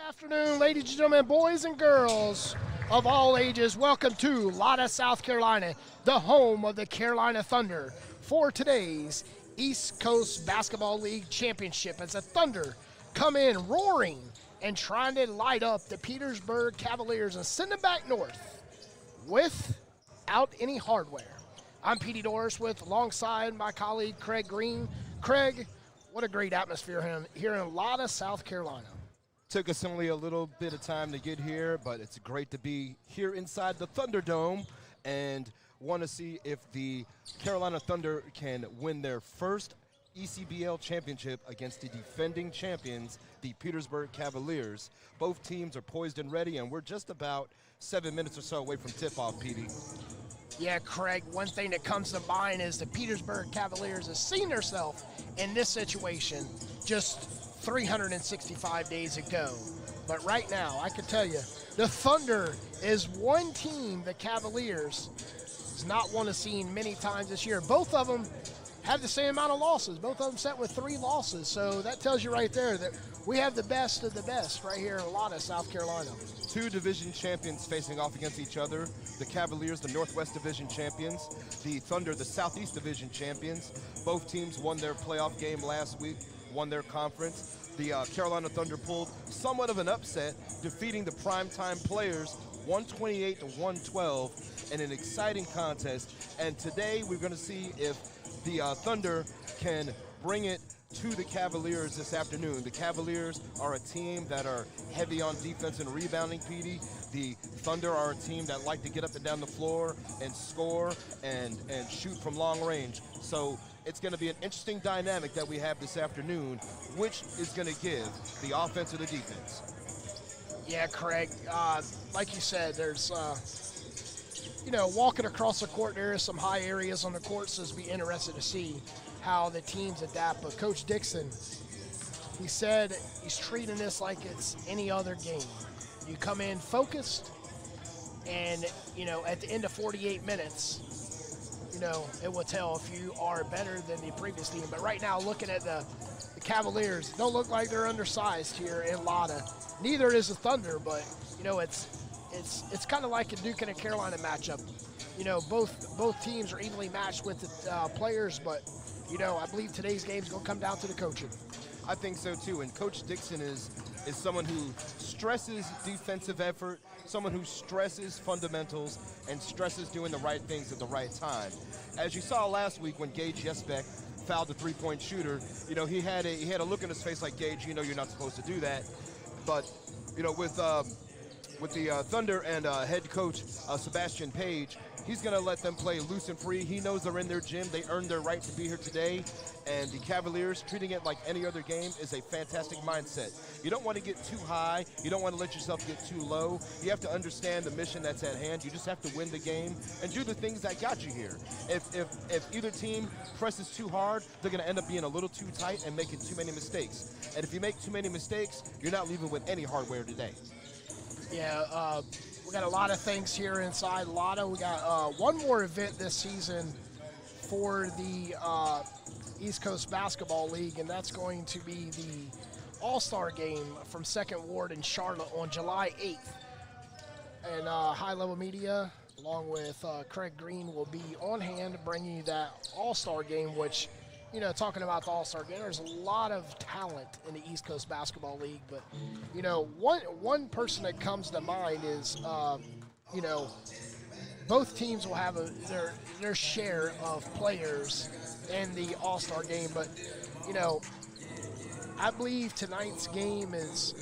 Afternoon, ladies and gentlemen, boys and girls of all ages. Welcome to Latta, South Carolina, the home of the Carolina Thunder, for today's East Coast Basketball League Championship, as the Thunder come in roaring and trying to light up the Petersburg Cavaliers and send them back north without any hardware. I'm Petey Doris alongside my colleague Craig Green. Craig, what a great atmosphere here in Latta, South Carolina. Took us only a little bit of time to get here, but it's great to be here inside the Thunderdome and want to see if the Carolina Thunder can win their first ECBL championship against the defending champions, the Petersburg Cavaliers. Both teams are poised and ready, and we're just about 7 minutes or so away from tip-off, Petey. Yeah, Craig, one thing that comes to mind is the Petersburg Cavaliers has seen themselves in this situation just 365 days ago. But right now, I can tell you, the Thunder is one team the Cavaliers has not won a scene many times this year. Both of them have the same amount of losses. Both of them set with 3 losses. So that tells you right there that we have the best of the best right here in Latta, South Carolina. 2 division champions facing off against each other. The Cavaliers, the Northwest Division champions. The Thunder, the Southeast Division champions. Both teams won their playoff game last week, won their conference. The Carolina Thunder pulled somewhat of an upset, defeating the primetime players 128 to 112 in an exciting contest. And today we're going to see if the Thunder can bring it to the Cavaliers this afternoon. The Cavaliers are a team that are heavy on defense and rebounding, Petey. The Thunder are a team that like to get up and down the floor and score and shoot from long range. So it's going to be an interesting dynamic that we have this afternoon. Which is going to give, the offense or the defense? Yeah, Craig, like you said, there's, walking across the court, there is some high areas on the court, so it's be interested to see how the teams adapt. But Coach Dixon, he said he's treating this like it's any other game. You come in focused, and, at the end of 48 minutes, it will tell if you are better than the previous team. But right now, looking at the Cavaliers, don't look like they're undersized here in Latta. Neither is the Thunder, but, it's kind of like a Duke and a Carolina matchup. Both teams are evenly matched with the players, but, I believe today's game is going to come down to the coaching. I think so, too. And Coach Dixon is someone who stresses defensive effort, someone who stresses fundamentals, and stresses doing the right things at the right time. As you saw last week when Gage Jesbeck fouled the three-point shooter, he had a look in his face like, Gage, you're not supposed to do that. But, with the Thunder and head coach Sebastian Page, he's going to let them play loose and free. He knows they're in their gym. They earned their right to be here today. And the Cavaliers, treating it like any other game, is a fantastic mindset. You don't want to get too high. You don't want to let yourself get too low. You have to understand the mission that's at hand. You just have to win the game and do the things that got you here. If either team presses too hard, they're going to end up being a little too tight and making too many mistakes. And if you make too many mistakes, you're not leaving with any hardware today. Yeah, we got a lot of things here inside Latta. We got one more event this season for the East Coast Basketball League, and that's going to be the All-Star Game from Second Ward in Charlotte on July 8th. And High Level Media, along with Craig Green, will be on hand bringing you that All-Star Game, which, talking about the All-Star Game, there's a lot of talent in the East Coast Basketball League. But, one person that comes to mind is, both teams will have their share of players in the All-Star Game. But, I believe tonight's game is,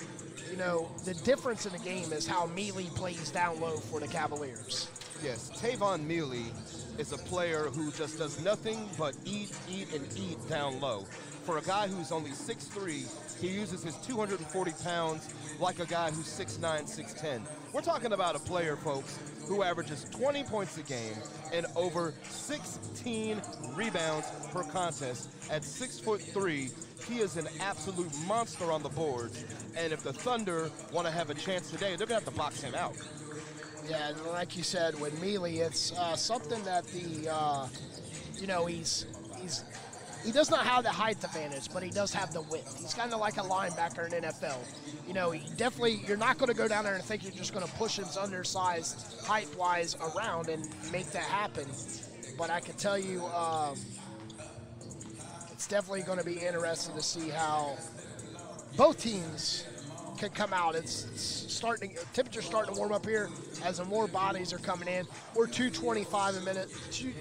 the difference in the game is how Mealy plays down low for the Cavaliers. Yes, Tavon Mealy is a player who just does nothing but eat, and eat down low. For a guy who's only 6'3", he uses his 240 pounds like a guy who's 6'9", 6'10". We're talking about a player, folks, who averages 20 points a game and over 16 rebounds per contest. At 6'3", he is an absolute monster on the boards. And if the Thunder want to have a chance today, they're going to have to box him out. Yeah, and like you said, with Mealy, it's something that the, he's he does not have the height advantage, but he does have the width. He's kind of like a linebacker in NFL. You know, he definitely, you're not going to go down there and think you're just going to push his undersized height-wise around and make that happen. But I can tell you, it's definitely going to be interesting to see how both teams can come out. It's starting, temperature's starting to warm up here as more bodies are coming in. We're 2:25 a minute,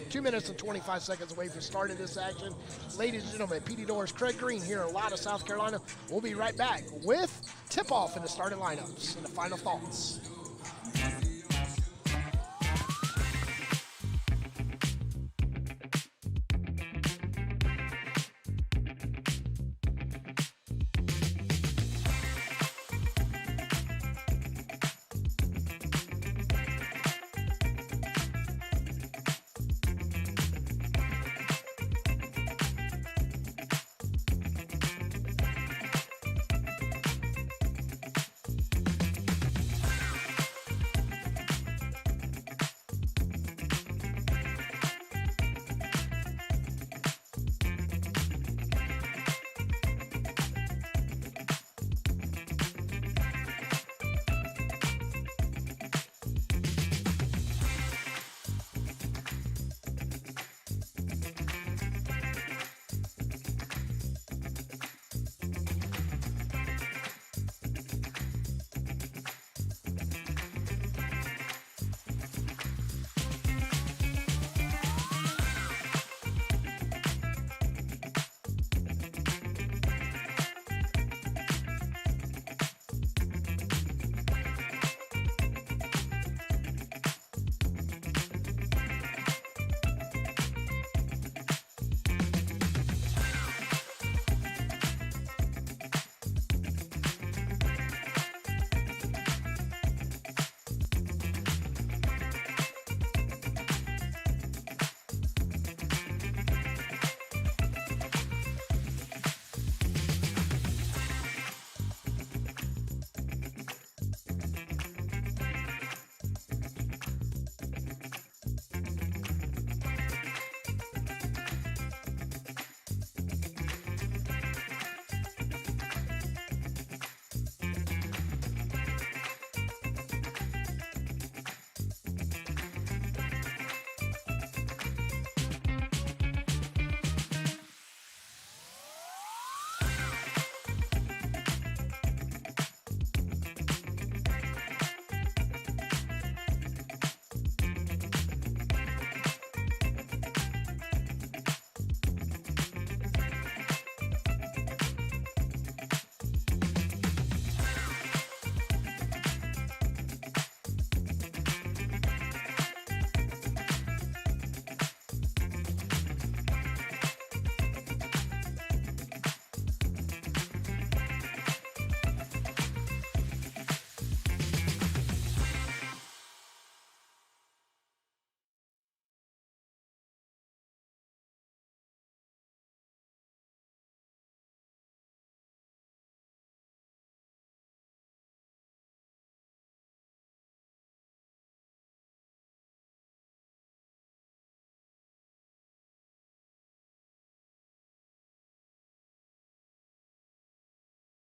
2 minutes and 25 seconds away from starting this action. Ladies and gentlemen, PD Doors, Craig Green here in Lada, South Carolina. We'll be right back with tip-off in the starting lineups and the final thoughts.